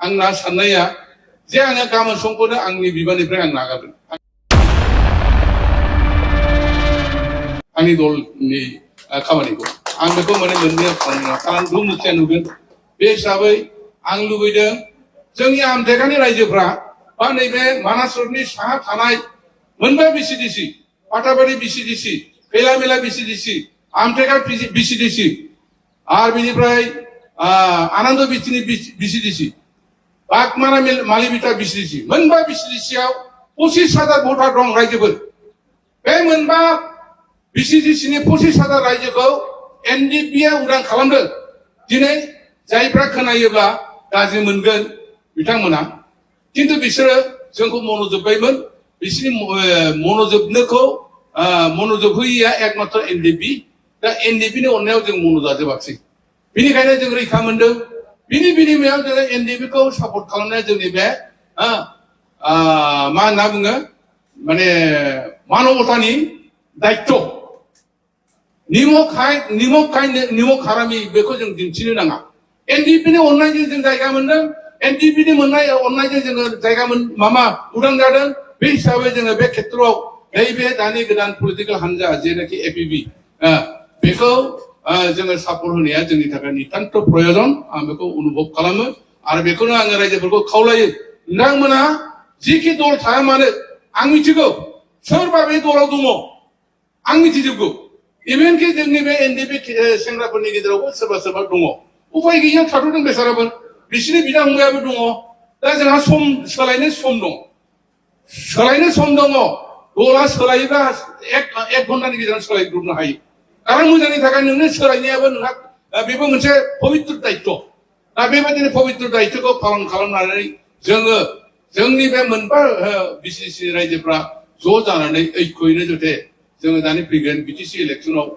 आंना साननाया जे आङो गाबोन समफोरनो आंनि बिबाननिफ्राय आं नागारगोन आंनि दलनि खामानिखौ आं बेखौ माने मोननो खारन दुमुथिया नुगोन बे हिसाबै आं लुबैदों जोंनि आमथेखानि रायजोफ्रा बा नैबे मानासरनि साहा थानाय मोनबा बिसिडिसि पाटाबारि बिसिडिसि खैलामेला बिसिडिसि आमथेखा बिसिडिसि आरो बेनिफ्राय आनन्द बिटिनि बिसिडिसि बागमारा मालिबिटा बिसिडिसि मोनबा बिसिडिसियाव 25,000 भटार दं रायजोफोर बे मोनबा बिसिडिसिनि 25,000 रायजोखौ एनडिपिआ उदां खालामदों दिनै जायफ्रा खोनायोब्ला गाज्रि मोनगोन बिथांमोना किन्तु बिसोरो जोंखौ मनोजोब्बायमोन बिसोरनि मनोजोबनोखौ मनोजोब होयिया एकमात्र एनडिपि दा एनडिपिनि अननायाव जों मनोजाजोबाखिसै बेनिखायनो जों रैखा मोनदों बिनि बिनिमयाव जोङो एनडिपिखौ सापर्ट खालामनाया जोंनि बे मा होनना बुङो माने मानबतानि दायित्व निमक हारामि बेखौ जों दिन्थिनो नाङा एनडिपिनि अननायजों जों जायगा मोनदों एनडिपिनि अननायजों जोङो जायगा मामा उदां जादों बे हिसाबै जोङो बे खेत्रआव नैबे दानि गोदान पलिटिकेल हान्जा जेनाखि एपिबि बेखौ जोङो सापर्ट होनाया जोंनि थाखाय नितान्त प्रयोजन आं बेखौ अनुभब खालामो आरो बेखौनो आङो रायजोफोरखौ खावलायो नोंथांमोना जिखि दल थाया मानो आं मिथिगौ सोरबा बे दलाव दङ आं मिथिजोबगौ इभेनखि जोंनि बे एनडिपि सेंग्राफोरनि गेजेरावबो सोरबा सोरबा दङ उपाय गैयियाव थाथ'दों बेसाराबो बिसोरनि बिदा फंबायाबो दङ दा जोंहा सोलायनो सम दङ दला सोलायोब्ला एक घन्टानि गेजेराव सोलायब्रबनो हायो कारन मोजांनि थाखाय नोंनो सोलायनायाबो नोंहा बेबो मोनसे पबित्र दायित्व दा बेबायदिनो पबित्र दायित्वखौ पालन खालामनानै जोङो जोंनि बे मोनबा बिसिसि रायजोफ्रा ज' जानानै ऐक्ययैनो जाहाथे जोङो दानि फैगोन बिटिसि इलेक्सनाव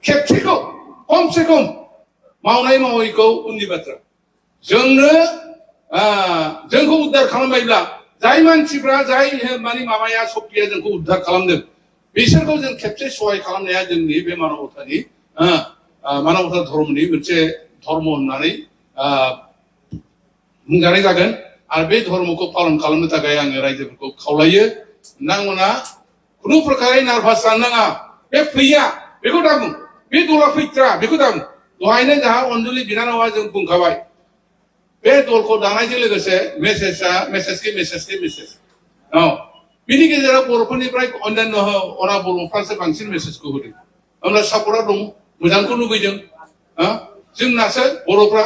खेबसेखौ खमसे खम मावनाय मावैखौ उननि बाथ्रा जोंखौ उद्धार खालामबायब्ला जाय मानसिफ्रा जाय माने माबाया शक्तिया जोंखौ उद्धार खालामदों बिसोरखौ जों खेबसे सहाय खालामनाया जोंनि बे मानबता धर्मनि मोनसे धर्म होननानै बुंजानाय जागोन आरो बे धर्मखौ पालन खालामनो थाखाय आङो रायजोफोरखौ खावलायो नोंथांमोना खुनु प्रकारै नार्भास जानो नाङा बे फैया बेखौ दा बुं बे दला फैथ्रा बेखौ दा बुं दहायनो जोंहा अनजुलि बिनानावा जों बुंखाबाय बे दलखौ दानायजों लोगोसे मेसेज बिनि गेजेराव बर'फोरनिफ्राय अन्यान्य अना बर'फ्रासो बांसिन मेसेजखौ होदों होमब्ला सापर्टआ दं मोजांखौ लुबैदों जोंनासो बर'फ्रा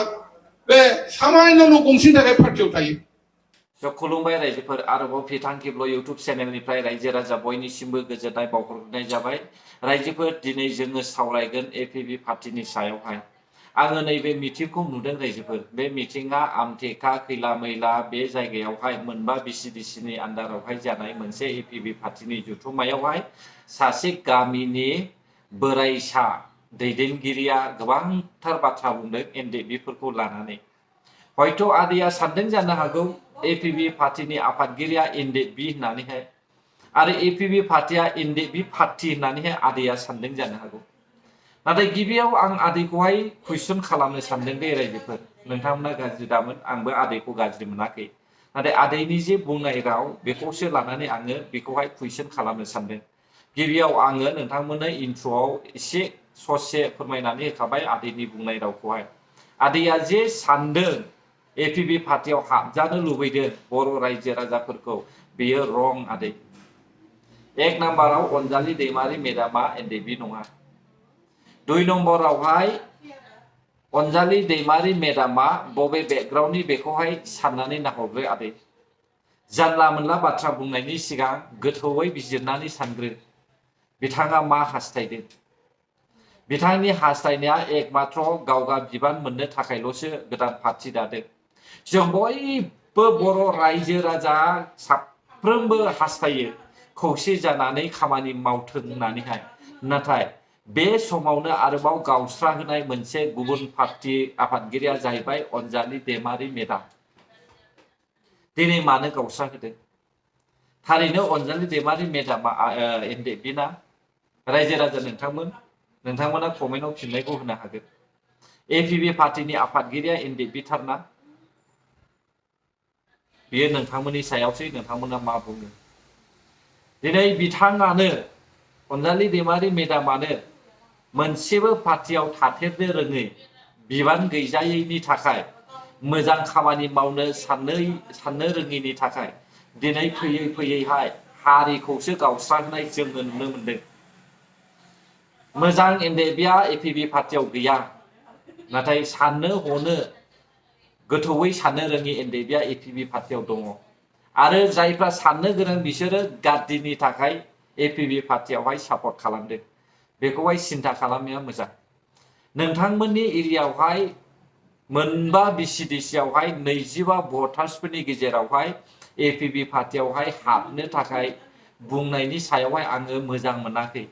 बे सामान्य न' गंसेनि थाखाय पार्टियाव थायो खुलुमबाय रायजोफोर आरोबाव फिथां केबल इउटुब चेनेलनिफ्राय रायजो राजा बयनिसिमबो गोजोननाय बावहरनाय जाबाय रायजोफोर दिनै जोङो सावरायगोन एपिबि पार्टिनि सायावहाय आङो नैबे मिटिंखौ नुदों रायजोफोर बे मिटिंआ आमथेखा खैला मैला बे जायगायावहाय मोनबा बिसिडिसिनि आन्दारावहाय जानाय मोनसे एपिबि पार्टिनि जथुम्मायावहाय सासे गामिनि बोराइसा दैदेनगिरिया गोबांथार बाथ्रा बुंदों एनडिपिफोरखौ लानानै हयथ' आदैया सानदों जानो हागौ एपिबि पार्टिनि आफादगिरिया एनडिपि होननानैहाय आरो एपिबि पार्टिया एनडिपि पार्टि होननानैहाय आदैया सानदों जानो हागौ नाथाय गिबियाव आं आदैखौहाय कुइसन खालामनो सानदों दे रायजोफोर नोंथांमोना गाज्रि दामोन आंबो आदैखौ गाज्रि मोनाखै नाथाय आदैनि जे बुंनाय राव बेखौसो लानानै आङो बेखौहाय कुइसन खालामनो सानदों गिबियाव आङो नोंथांमोननो इन्ट्र'आव एसे ससे फोरमायनानै होखाबाय आदैनि बुंनाय रावखौहाय आदैया जे सानदों एपिबि पार्टियाव हाबजानो लुबैदों बर' रायजो राजाफोरखौ बेयो रं आदै एक नाम्बाराव अनजालि दैमारि मेदामा एनडिपि नङा 2 नम्बरावहाय अनजालि दैमारि मेदामा बबे बेकग्राउन्डनि बेखौहाय साननानै नाहरग्रो आदै जानला मोनला बाथ्रा बुंनायनि सिगां गोथौयै बिजिरनानै सानग्रो बिथाङा मा हास्थायदों बिथांनि हास्थायनाया एकमात्र गावगा बिबान मोननो थाखायल'सो गोदान पार्टी दादों जों बयबो बर' रायजो राजा साफ्रोमबो हास्थायो खौसे जानानै खामानि मावथों होननानैहाय नाथाय बे समावनो आरोबाव गावस्रा होनाय मोनसे गुबुन पार्टी आफादगिरिया जाहैबाय अनजालि दैमारि मेदाम दिनै मानो गावस्रा होदों थारैनो अनजालि दैमारि मेदामा एनडिपि ना रायजो राजा नोंथांमोना कमेन्टआव फिननायखौ होनो हागोन एपिबि पार्टिनि आफादगिरिया एनडिपि थारना बेयो नोंथांमोननि सायावसो नोंथांमोना मा बुङो। दिनै बिथाङानो अनजालि दैमारि मेदामानो मोनसेबो पार्टियाव थाथेरनो रोङै बिबान गैजायैनि थाखाय मोजां खामानि मावनो साननो रोङैनि थाखाय दिनै फैयै फैयैहाय हारिखौसो गावस्रानाय जोङो नुनो मोनदों। मोजां एनडिएफबिआ एपिबि पार्टियाव गैया, नाथाय साननो हनो गोथौयै साननो रोङि एनडिएफबिआ एपिबि पार्टियाव दङ। आरो जायफ्रा साननो गोरों बिसोरो गाद्दिनि थाखाय एपिबि पार्टियावहाय सापर्ट खालामदों। बेखौहाय सिन्था खालामनाया मोजां। नोंथांमोननि एरियायावहाय मोनबा बिसिडिसियावहाय 25 भटार्सफोरनि गेजेरावहाय एपिबि पार्टियावहाय हाबनो थाखाय बुंनायनि सायावहाय आङो मोजां मोनाखै।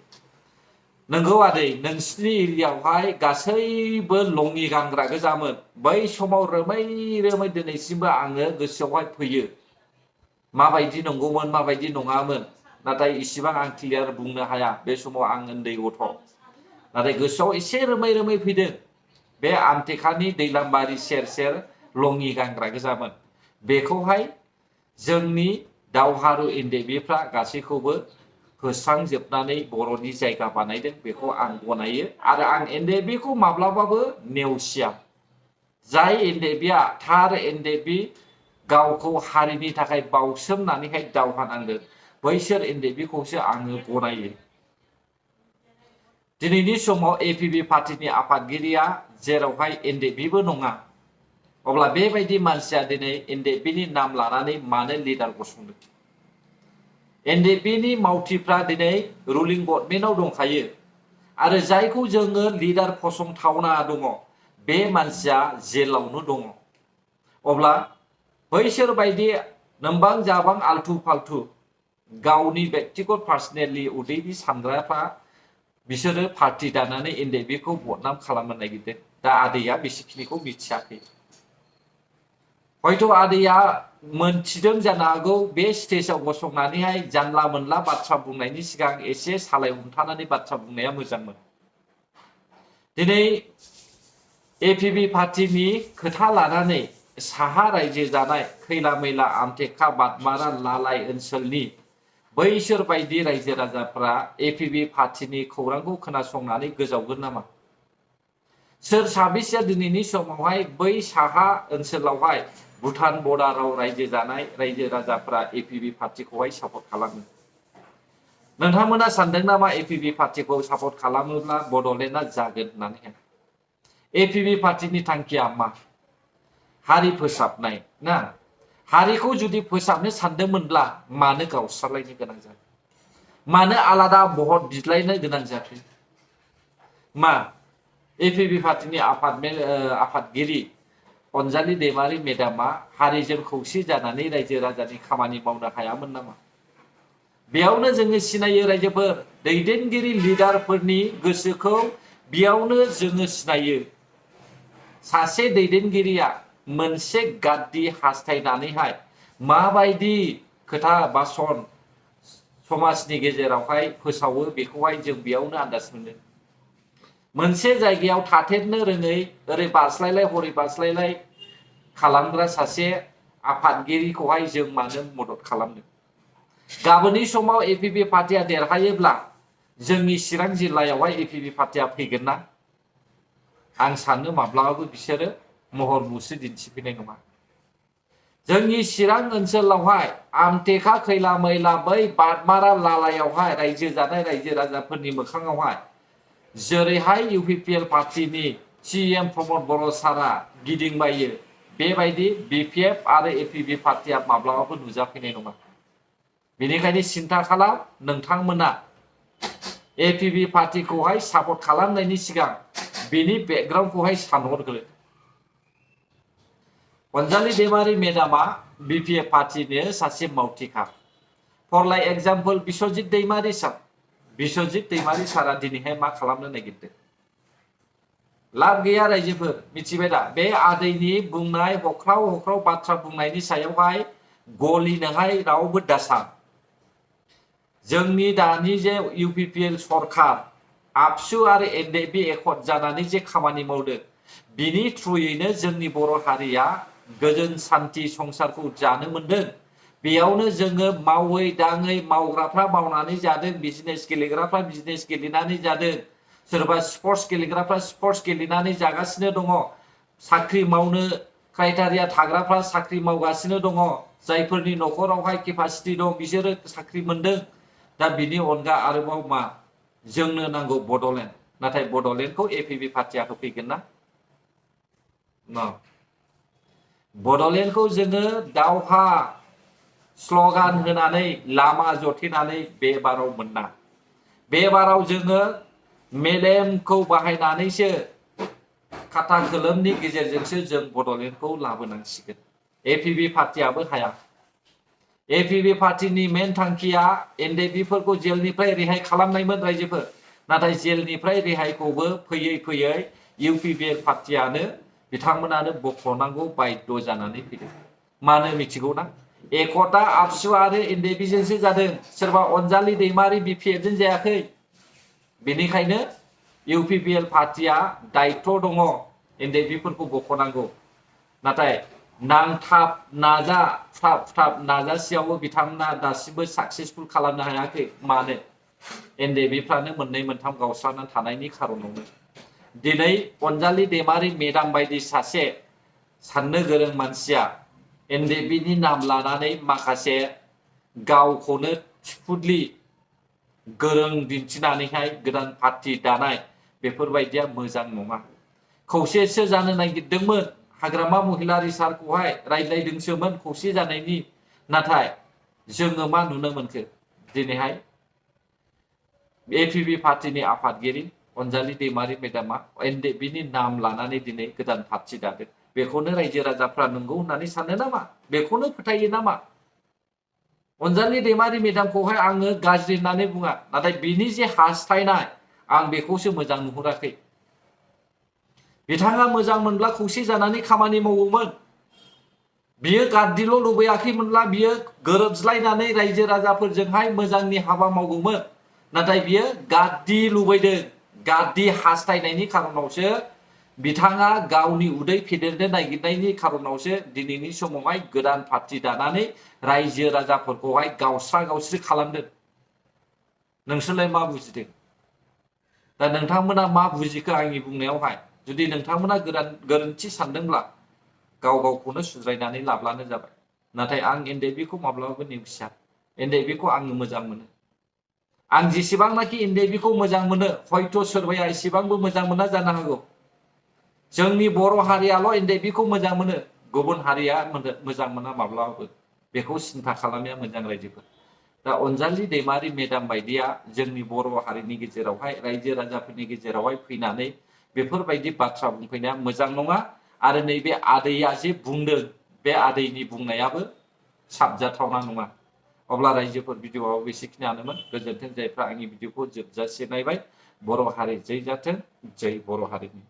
नंगौ आदै, नोंसिनि एरियायावहाय गासैबो लङि गानग्रा गोजामोन। बै समाव रोमै रोमै दिनैसिमबो आङो गोसोआवहाय फैयो माबायदि नंगौमोन माबायदि नङामोन। नाथाय इसिबां आं क्लियार बुंनो हाया, बे समाव आं उन्दै गथ'। नाथाय गोसोआव एसे रोमै रोमै फैदों। बे आमटेकानि दैलामबारि सेर सेर लङि गानग्रा गोजामोन। बेखौहाय जोंनि दावहारु एनडिएफबिफ्रा गासैखौबो फोस्रांजोबनानै बर'नि जायगा बानायदों, बेखौ आं गनायो। आरो आं एनडिएफबिखौ माब्लाबाबो नेवसिया। जाय एनडिएफबिआ थार एनडिएफबि, गावखौ हारिनि थाखाय बाउसोमनानैहाय दावहा नांदों, बैसोर एनडिएफबिखौसो आङो गनायो। दिनैनि समाव एपिबि पार्टिनि आफादगिरिया जेरावहाय एनडिएफबिबो नङा, अब्ला बेबायदि मानसिया दिनै एनडिएफबिनि नाम लानानै मानो लिडार गसंदों? एनडिएफबिनि मावथिफ्रा दिनै रुलिं गभर्नमेन्टआव दंखायो। आरो जायखौ जोङो लिडार फसंथावना दङ, बे मानसिया जेलावनो दङ। अब्ला बैसोर बायदि नोंबां जाबां आल्थु फाल्थु गावनि बेक्तिगत पार्सनेलि उदैनि सानग्राफ्रा बिसोरो पार्टि दानानै एनडिएफबिखौ बदनाम खालामनो नागिरदों। दा आदैया बेसेखिनिखौ मिथियाखै। हयथ' आदैया मोनथिदों जानो हागौ। बे स्टेजाव गसंनानैहाय जानला मोनला बाथ्रा बुंनायनि सिगां एसे सालाय हमथानानै बाथ्रा बुंनाया मोजांमोन। दिनै एपिबि पार्टिनि खोथा लानानै साहा रायजो जानाय खैला मैला आमटेका बादमारा लालाय ओनसोलनि बैसोर बायदि रायजो राजाफ्रा एपिबि पार्टिनि खौरांखौ खोनासंनानै गोजावगोन नामा? सोर साबेसेया दिनैनि समावहाय बै साहा ओनसोलावहाय भुटान बर्डाराव रायजो जानाय रायजो राजाफ्रा एपिबि पार्टिखौहाय सापर्ट खालामो? नोंथांमोना सानदों नामा एपिबि पार्टिखौ सापर्ट खालामोब्ला बड'लेण्डआ जागोन होननानै? एपिबि पार्टिनि थांखिया मा? हारि फोसाबनाय ना? हारिखौ जुदि फोसाबनो सानदोंमोनब्ला मानो गावस्रालायनो गोनां जाखो? मानो आलादा भट बिलायनो गोनां जाखो? मा एपिबि पार्टिनि आफादगिरि अनजालि दैमारि मेदामा हारिजों खौसे जानानै रायजो राजानि खामानि मावनो हायामोन नामा? बेयावनो जोङो सिनायो रायजोफोर, दैदेनगिरि लिडारफोरनि गोसोखौ बेयावनो जोङो सिनायो। सासे दैदेनगिरिया मोनसे गाद्दि हास्थायनानैहाय माबायदि खोथा बासन समाजनि गेजेरावहाय फोसावो, बेखौहाय जों बेयावनो आन्दाज मोनो। मोनसे जायगायाव थाथेरनो रोङै ओरै बारस्लायलाय हरै बारस्लायलाय खालामग्रा सासे आफादगिरिखौहाय जों मानो मदद खालामनो? गाबोननि समाव एपिबि पार्टिया देरहायोब्ला जोंनि चिरां जिल्लायावहाय एपिबि पार्टिया फैगोन ना? आं सानो माब्लाबाबो बिसोरो महर मुस्रि दिन्थिफैनाय नङा। जोंनि चिरां ओनसोलावहाय आमटेका खैला मैला बै बादमारा लालायावहाय रायजो जानाय रायजो राजाफोरनि मोखाङावहाय जेरैहाय इउपिपिएल पार्टिनि सिएम प्रमद बर' सारा गिदिंबायो, बेबायदि बिपिएफ आरो एपिबि पार्टिया माब्लाबाबो नुजाफैनाय नङा। बेनिखायनो सिन्था खालाम, नोंथांमोना एपिबि पार्टिखौहाय सापर्ट खालामनायनि सिगां बेनि बेकग्राउन्डखौहाय सानहरग्रो। अनजालि दैमारि मेदामा बिपिएफ पार्टिनि सासे मावथिखा। फर लाइक एग्जाम्पल बिस्वजित दैमारि सार। बिस्वजित दैमारि सारा दिनैहाय मा खालामनो नागिरदों? लाब गैया रायजोफोर, मिथिबाय दा? बे आदैनि बुंनाय हख्राव हख्राव बाथ्रा बुंनायनि सायावहाय गलिनोहाय रावबो दासान। जोंनि दानि जे इउपिपिएल सरकार आबसु आरो एनडिएफबि एकर्ड जानानै जे खामानि मावदों, बिनि थ्रुयैनो जोंनि बर' हारिया गोजोन सान्थि संसारखौ जानो मोनदों। बेयावनो जोङो मावै दाङै मावग्राफ्रा मावनानै जादों, बिजनेस गेलेग्राफ्रा बिजनेस गेलेनानै जादों, सोरबा स्पर्ट्स गेलेग्राफ्रा स्पर्ट्स गेलेनानै जागासिनो दङ, साख्रि मावनो क्राइटेरिया थाग्राफ्रा साख्रि मावगासिनो दङ, जायफोरनि न'खरावहाय केपासिटि दं बिसोरो साख्रि मोनदों। दा बिनि अनगा आरोबाव मा जोंनो नांगौ बड'लेण्ड, नाथाय बड'लेण्डखौ एपिबि पार्टिया होफैगोन ना? बड'लेण्डखौ जोङो दावहा स्ल'गान होनानै लामा जथेनानै बे बाराव मोना। बे बाराव जोङो मेलेमखौ बाहायनानैसो खाथा खोलोमनि गेजेरजोंसो जों बड'लेण्डखौ लाबोनांसिगोन। एपिबि पार्टियाबो हाया। एपिबि पार्टिनि मेन थांखिया एनडिएफबिफोरखौ जेलनिफ्राय रेहाय खालामनायमोन रायजोफोर, नाथाय जेलनिफ्राय रेहायखौबो फैयै फैयै इउपिपिएल पार्टियानो बिथांमोनानो बख'नांगौ बाध्य जानानै फैदों। मानो मिथिगौ ना? एकता आबसु आरो एनडिएफबिजोंसो जादों, सोरबा अनजालि दैमारि बिपिएफजों जायाखै। बेनिखायनो इउपिपिएल पार्टिया दायित्व दङ एनडिएफबिफोरखौ बख'नांगौ। नाथाय नांथाब फुथाब नाजासेयावबो बिथांमोना दासिमबो साक्सेसफुल खालामनो हायाखै। मानो? एनडिएफबिफ्रानो मोननै मोनथाम गावस्रानानै थानायनि खारनावनो। दिनै अनजालि दैमारि मेदाम बायदि सासे साननो गोरों मानसिया एनडिएफबिनि नाम लानानै माखासे गावखौनो थिफुदलि गोरों दिन्थिनानैहाय गोदान पार्टि दानाय, बेफोरबायदिया मोजां नङा। खौसेसो जानो नागिरदोंमोन, हाग्रामा महिलारि सारखौहाय रायज्लायदोंसोमोन खौसे जानायनि। नाथाय जोङो मा नुनो मोनखो? दिनैहाय एपिबि पार्टिनि आफादगिरि अनजालि दैमारि मेदामा एनडिएफबिनि नाम लानानै दिनै गोदान पार्टि दादों। बेखौनो रायजो राजाफ्रा नंगौ होननानै सानो नामा? बेखौनो फोथायो नामा? अनजालि दैमारि मेदामखौहाय आङो गाज्रि होननानै बुङा, नाथाय बिनि जे हास्थायनाय आं बेखौसो मोजां नुहुराखै। बिथाङा मोजां मोनब्ला खौसे जानानै खामानि मावोमोन। बियो गाद्दिल' लुबैयाखैमोनब्ला बियो गोरोबज्लायनानै रायजो राजाफोरजोंहाय मोजांनि हाबा मावगौमोन। नाथाय बियो गाद्दि लुबैदों, गाद्दि हास्थायनायनि खारनावसो बिथाङा गावनि उदै फेदेरनो नागिरनायनि खारनावसो दिनैनि समावहाय गोदान पार्टि दानानै रायजो राजाफोरखौहाय गावस्रा गावस्रि खालामदों। नोंसोरलाय मा बुजिदों? दा नोंथांमोना मा बुजिखो आंनि बुंनायावहाय? जुदि नोंथांमोना गोरोन्थि सानदोंब्ला गाव गावखौनो सुद्रायनानै लाब्लानो जाबाय। नाथाय आं एनडिएफबिखौ माब्लाबाबो नेवसिया। एनडिएफबिखौ आङो मोजां मोनो। आं जेसेबांनाखि एनडिएफबिखौ मोजां मोनो, हयथ' सोरबाया एसेबांबो मोजां मोना जानो हागौ। जोंनि बर' हारियाल' एनडिएफबिखौ मोजां मोनो, गुबुन हारिया मोजां मोना माब्लाबाबो। बेखौ सिन्था खालामनाया मोजां रायजोफोर। दा अनजालि दैमारि मेदाम बायदिया जोंनि बर' हारिनि गेजेरावहाय रायजो राजाफोरनि गेजेरावहाय फैनानै बेफोरबायदि बाथ्रा बुंफैनाया मोजां नङा। आरो नैबे आदैया जे बुंदों, बे आदैनि बुंनायाबो साबजाथावना नङा। अब्ला रायजोफोर भिडिअआव बेसेखिनियानोमोन। गोजोन्थों जायफ्रा आंनि भिडिअखौ जोबजासे नायबाय। बर' हारि जै जाथों, जै बर' हारिनि।